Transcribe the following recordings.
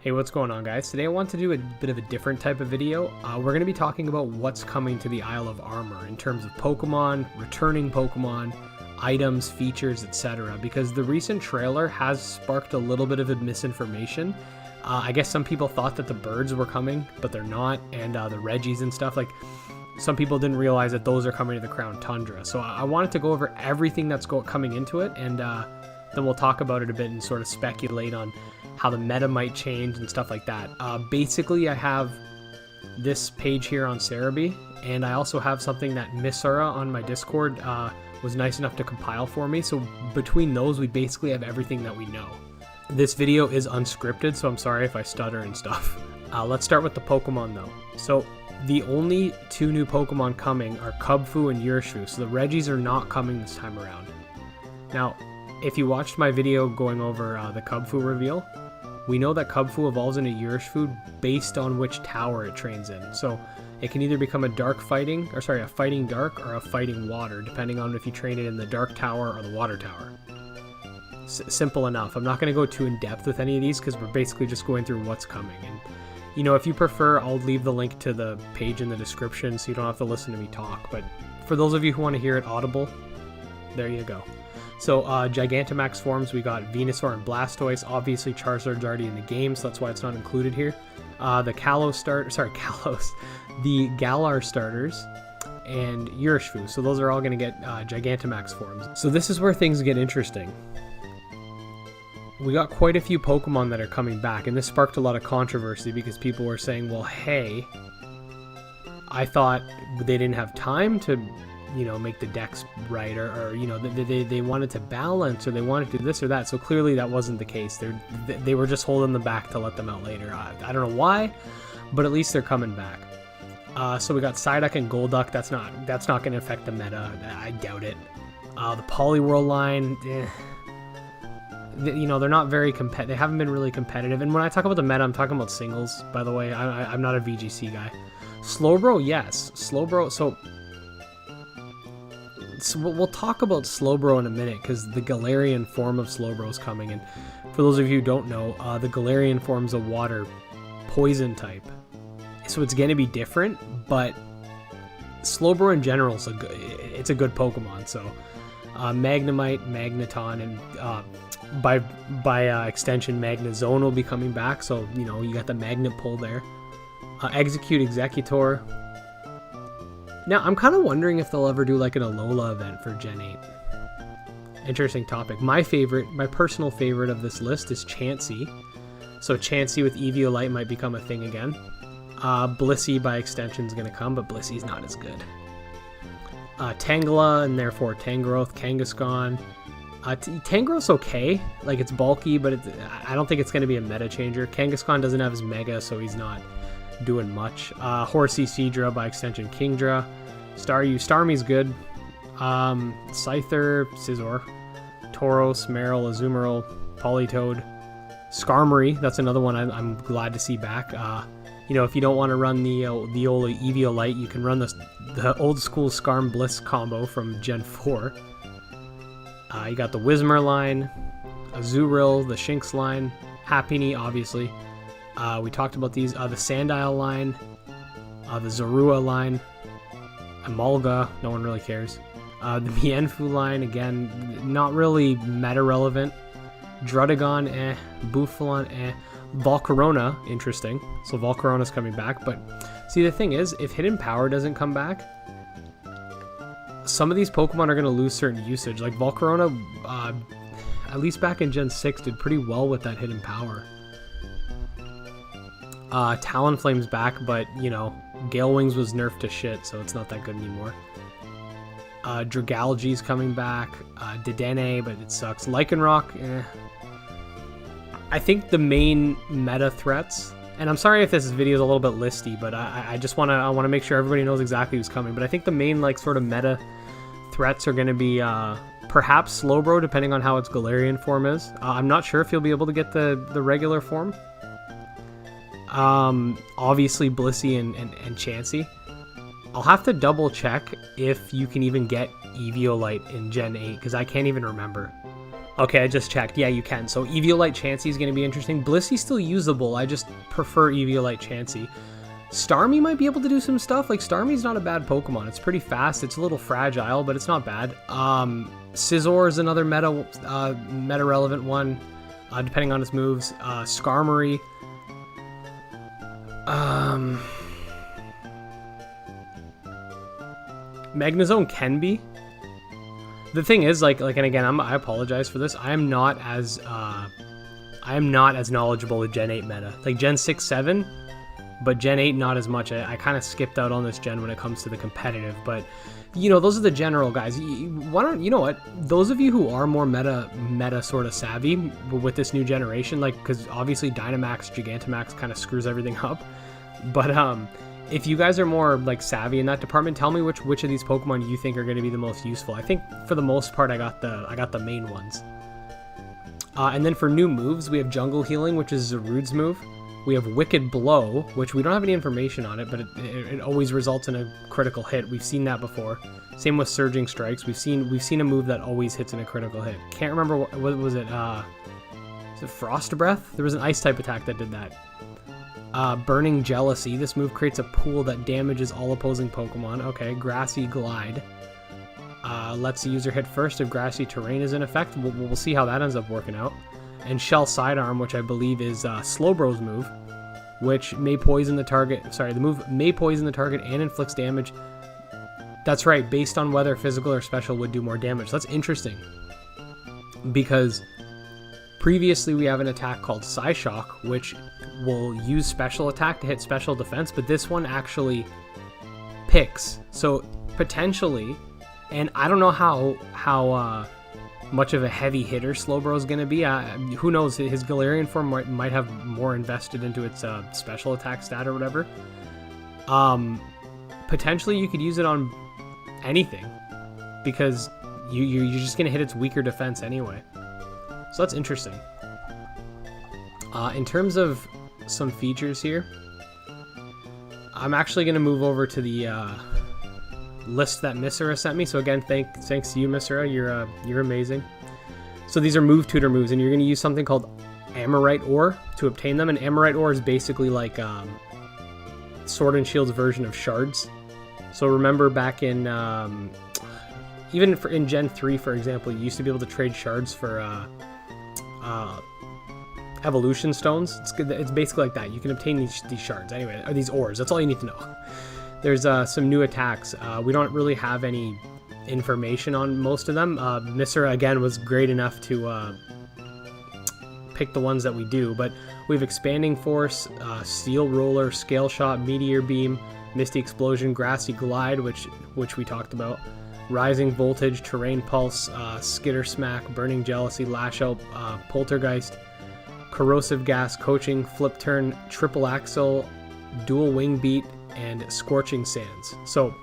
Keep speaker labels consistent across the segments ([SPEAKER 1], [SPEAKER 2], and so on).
[SPEAKER 1] Hey, what's going on, guys? Today I want to do a bit of a different type of video. We're going to be talking about what's coming to the Isle of Armor in terms of Pokemon, returning Pokemon, items, features, etc. Because the recent trailer has sparked a little bit of a misinformation. I guess some people thought that the birds were coming, but they're not, and the Regis and stuff. Like, some people didn't realize that those are coming to the Crown Tundra. So I wanted to go over everything that's coming into it, and then we'll talk about it a bit and sort of speculate on how the meta might change and stuff like that. Basically, I have this page here on Cerebi, and I also have something that Misura on my Discord was nice enough to compile for me. So between those, we basically have everything that we know. This video is unscripted, so I'm sorry if I stutter and stuff. Let's start with the Pokemon, though. So the only two new Pokemon coming are Kubfu and Urshifu, so the Regis are not coming this time around. Now, if you watched my video going over the Kubfu reveal, we know that Kubfu evolves into Urshifu based on which tower it trains in. So it can either become a fighting dark or a fighting water, depending on if you train it in the dark tower or the water tower. Simple enough. I'm not going to go too in depth with any of these because we're basically just going through what's coming. And you know, if you prefer, I'll leave the link to the page in the description so you don't have to listen to me talk. But for those of you who want to hear it audible, there you go. So, Giganta Max Forms, we got Venusaur and Blastoise. Obviously, Charizard's already in the game, so that's why it's not included here. The the Galar starters, and Urshifu. So those are all going to get Giganta Max Forms. So this is where things get interesting. We got quite a few Pokemon that are coming back, and this sparked a lot of controversy because people were saying, well, hey, I thought they didn't have time to, you know, make the decks right, or you know, they wanted to balance, or they wanted to do this or that. So clearly that wasn't the case. They were just holding them back to let them out later. I don't know why, but at least they're coming back. So we got Psyduck and Golduck. That's not going to affect the meta. I doubt it. The Poliwhirl line, you know, they're not very competitive. They haven't been really competitive. And when I talk about the meta, I'm talking about singles, by the way. I'm not a VGC guy. Slowbro, yes. Slowbro, so we'll talk about Slowbro in a minute because the Galarian form of Slowbro is coming. And for those of you who don't know, the Galarian form's a water poison type. So it's going to be different, but Slowbro in general is it's a good Pokemon. So Magnemite, Magneton, and by extension, Magnezone will be coming back. So, you know, you got the Magnet pull there. Execute Executor. Now, I'm kind of wondering if they'll ever do like an Alola event for Gen 8. Interesting topic. My personal favorite of this list is Chauncey. So Chauncey with Eviolite might become a thing again. Blissey by extension is going to come, but Blissey's not as good. Tangela, and therefore Tangrowth, Kangaskhan. Tangrowth's okay. Like, it's bulky, but I don't think it's going to be a meta changer. Kangaskhan doesn't have his Mega, so he's not doing much. Horsey, Seadra, by extension Kingdra. Starmie's good. Scyther, Scizor. Tauros, Marill, Azumarill, Politoed. Skarmory, that's another one I'm glad to see back. You know, if you don't want to run the old Eviolite, you can run the old school Skarm Bliss combo from Gen 4. You got the Whismur line, Azurill, the Shinx line, Happiny, obviously. We talked about these. The Sandile line, the Zorua line, Emolga, no one really cares. The Mienfoo line, again, not really meta relevant. Druddigon, Bouffalant, Volcarona, interesting. So Volcarona's coming back, but see, the thing is, if Hidden Power doesn't come back, some of these Pokemon are going to lose certain usage. Like Volcarona, at least back in Gen 6, did pretty well with that Hidden Power. Talonflame's back, but, you know, Gale Wings was nerfed to shit, so it's not that good anymore. Dragalge's coming back. Dedenne, but it sucks. Lycanroc, I think the main meta threats, and I'm sorry if this video is a little bit listy, but I just want to make sure everybody knows exactly who's coming. But I think the main, like, sort of meta threats are going to be perhaps Slowbro, depending on how its Galarian form is. I'm not sure if you'll be able to get the regular form. Obviously Blissey and Chauncey. I'll have to double check if you can even get Eviolite in Gen 8, because I can't even remember. Okay, I just checked. Yeah, you can. So Eviolite Chauncey is going to be interesting. Blissey's still usable. I just prefer Eviolite Chauncey. Starmie might be able to do some stuff. Like, Starmie's not a bad Pokemon. It's pretty fast. It's a little fragile, but it's not bad. Scizor is another meta-relevant one, depending on its moves. Skarmory. Magnezone can be. The thing is, and again, I apologize for this. I am not as knowledgeable with Gen 8 meta. Like Gen 6, 7, but Gen 8 not as much. I kind of skipped out on this gen when it comes to the competitive. But those are the general guys. Why don't you know what? Those of you who are more meta sort of savvy with this new generation, because obviously Dynamax, Gigantamax kind of screws everything up. But if you guys are more savvy in that department, tell me which of these Pokemon you think are going to be the most useful. I think for the most part I got the main ones. And then for new moves, we have Jungle Healing, which is Zarude's move. We have Wicked Blow, which we don't have any information on it, but it always results in a critical hit. We've seen that before. Same with Surging Strikes. We've seen a move that always hits in a critical hit. Can't remember what was it. Is it Frost Breath? There was an Ice type attack that did that. Burning Jealousy. This move creates a pool that damages all opposing Pokemon. Okay, Grassy Glide. Lets the user hit first if grassy terrain is in effect. We'll see how that ends up working out. And Shell Sidearm, which I believe is Slowbro's move, which may poison the target. Sorry, the move may poison the target and inflicts damage. That's right, based on whether physical or special would do more damage. That's interesting, because previously we have an attack called Psyshock, which will use special attack to hit special defense, but this one actually picks. So potentially, and I don't know how much of a heavy hitter Slowbro is going to be. Who knows? His Galarian form might have more invested into its special attack stat or whatever. Potentially you could use it on anything, because you're just going to hit its weaker defense anyway. So that's interesting. In terms of some features here, I'm actually going to move over to the list that Misera sent me. So again, thanks to you, Misera. You're amazing. So these are move tutor moves, and you're going to use something called Amorite Ore to obtain them. And Amorite Ore is basically like Sword and Shield's version of shards. So remember back in even in Gen 3, for example, you used to be able to trade shards for evolution stones. It's basically like that. You can obtain these shards anyway, or these ores. That's all you need to know. There's some new attacks. We don't really have any information on most of them. Misera, again, was great enough to pick the ones that we do, but we have Expanding Force, Steel Roller, Scale Shot, Meteor Beam, Misty Explosion, Grassy Glide, which we talked about, Rising Voltage, Terrain Pulse, Skitter Smack, Burning Jealousy, Lash Out, Poltergeist, Corrosive Gas, Coaching, Flip Turn, Triple Axle, Dual Wing Beat, and Scorching Sands. So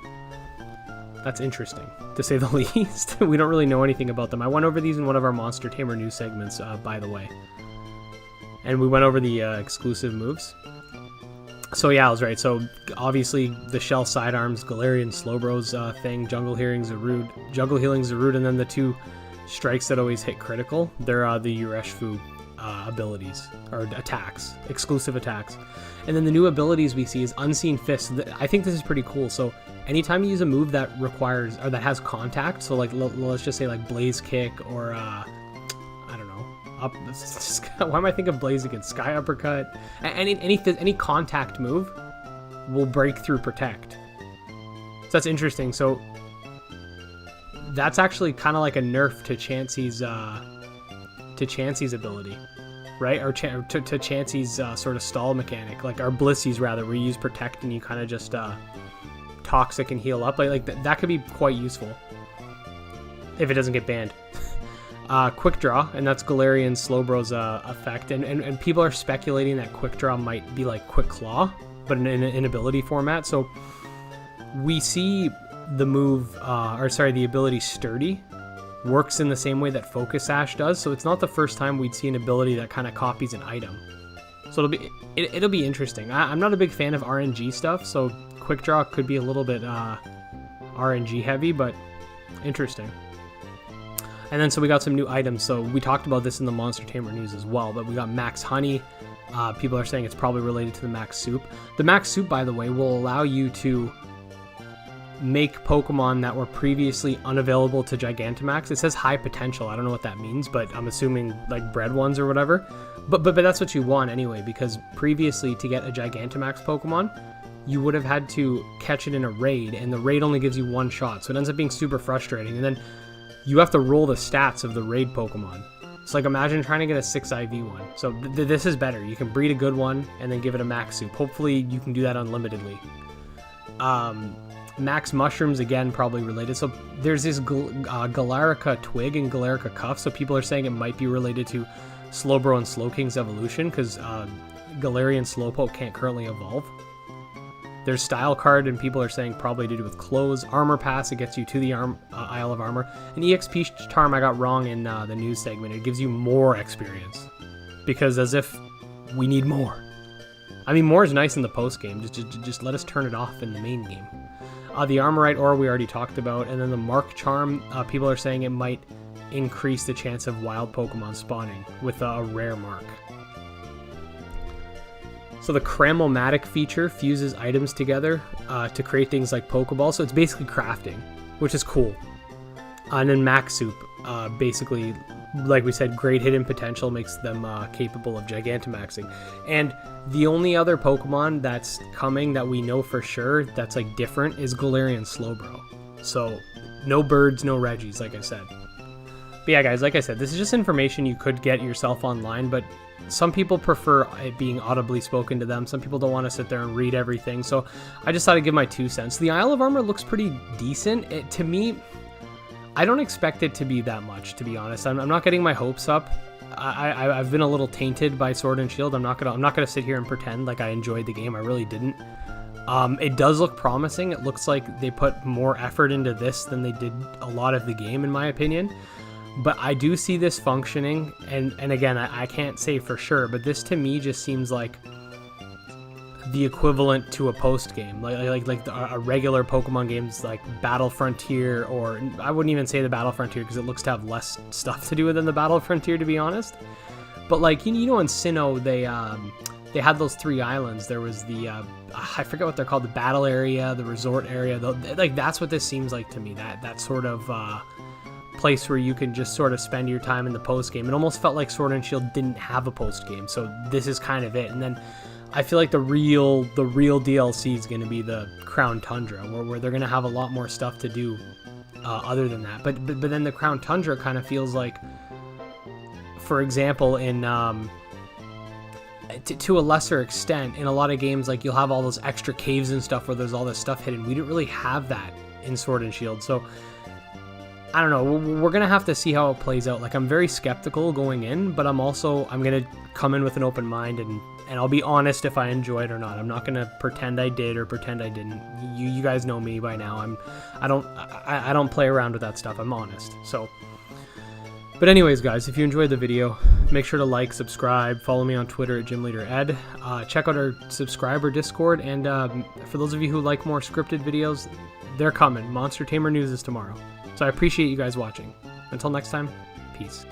[SPEAKER 1] that's interesting, to say the least. We don't really know anything about them. I went over these in one of our Monster Tamer news segments, by the way. And we went over the exclusive moves. So yeah, I was right. So obviously the Shell Sidearms, Galarian Slowbro's thing, Jungle Healing Zarude, and then the two strikes that always hit critical. They're the Ureshfu abilities, or attacks, exclusive attacks. And then the new abilities we see is Unseen Fist. I think this is pretty cool. So anytime you use a move that requires, or that has contact, so like let's just say like Blaze Kick, or I don't know, why am I thinking of Blaze again? Sky Uppercut. Any contact move will break through Protect. So that's interesting. So that's actually kind of like a nerf to Chauncey's ability, right? Or to Chauncey's sort of stall mechanic, like our Blissey's rather, where you use Protect and you kind of just toxic and heal up. Like that could be quite useful if it doesn't get banned. Quick Draw, and that's Galarian Slowbro's effect, and people are speculating that Quick Draw might be like Quick Claw, but in an ability format. So we see the move, the ability Sturdy works in the same way that Focus Sash does. So it's not the first time we'd see an ability that kind of copies an item. So it'll be interesting. I'm not a big fan of RNG stuff, so Quick Draw could be a little bit RNG heavy, but interesting. And then so we got some new items. So we talked about this in the Monster Tamer news as well, but we got Max Honey. People are saying it's probably related to the Max Soup. The Max Soup, by the way, will allow you to make Pokemon that were previously unavailable to Gigantamax. It says high potential. I don't know what that means, but I'm assuming like bred ones or whatever. But that's what you want anyway, because previously to get a Gigantamax Pokemon, you would have had to catch it in a raid, and the raid only gives you one shot, so it ends up being super frustrating. And then you have to roll the stats of the raid Pokemon. It's like, imagine trying to get a 6 IV one. So this is better. You can breed a good one and then give it a Max Soup. Hopefully you can do that unlimitedly. Max Mushrooms, again, probably related. So there's this Galarica Twig and Galarica Cuff, so people are saying it might be related to Slowbro and Slowking's evolution, because Galarian Slowpoke can't currently evolve. There's Style Card, and people are saying probably to do with clothes. Armor Pass, it gets you to the Isle of Armor. An EXP Charm I got wrong in the news segment. It gives you more experience, because as if we need more. I mean, more is nice in the post game. Just let us turn it off in the main game. The Armorite Ore we already talked about, and then the Mark Charm, people are saying it might increase the chance of wild Pokemon spawning with a rare mark. So the Cramomatic feature fuses items together to create things like Pokeballs, so it's basically crafting, which is cool. And then Max Soup, basically, like we said, great hidden potential makes them capable of Gigantamaxing. And the only other Pokemon that's coming that we know for sure that's like different is Galarian Slowbro. So no birds, no Regis, like I said. But yeah, guys, like I said, this is just information you could get yourself online, but some people prefer it being audibly spoken to them. Some people don't want to sit there and read everything. So I just thought I'd give my 2 cents. The Isle of Armor looks pretty decent. To me, I don't expect it to be that much, to be honest. I'm not getting my hopes up. I've been a little tainted by Sword and Shield. I'm not gonna sit here and pretend like I enjoyed the game. I really didn't. It does look promising. It looks like they put more effort into this than they did a lot of the game, in my opinion. But I do see this functioning, and again, I can't say for sure, but this to me just seems like the equivalent to a post game, like a regular Pokemon games like Battle Frontier, or I wouldn't even say the Battle Frontier because it looks to have less stuff to do than the Battle Frontier, to be honest. But like you know, in Sinnoh they had those 3 islands. There was the I forget what they're called, the battle area, the resort area. Like that's what this seems like to me. That sort of place where you can just sort of spend your time in the post game. It almost felt like Sword and Shield didn't have a post game, so this is kind of it. And then I feel like the real DLC is going to be the Crown Tundra, where they're going to have a lot more stuff to do other than that. But then the Crown Tundra kind of feels like, for example, in to a lesser extent, in a lot of games, like you'll have all those extra caves and stuff where there's all this stuff hidden. We didn't really have that in Sword and Shield, so I don't know. We're going to have to see how it plays out. Like, I'm very skeptical going in, but I'm going to come in with an open mind, and I'll be honest if I enjoy it or not. I'm not going to pretend I did or pretend I didn't. You guys know me by now. I don't play around with that stuff. I'm honest. So, but anyways, guys, if you enjoyed the video, make sure to like, subscribe, follow me on Twitter at GymLeaderEd. Check out our subscriber Discord, and for those of you who like more scripted videos, they're coming. Monster Tamer news is tomorrow. So I appreciate you guys watching. Until next time, peace.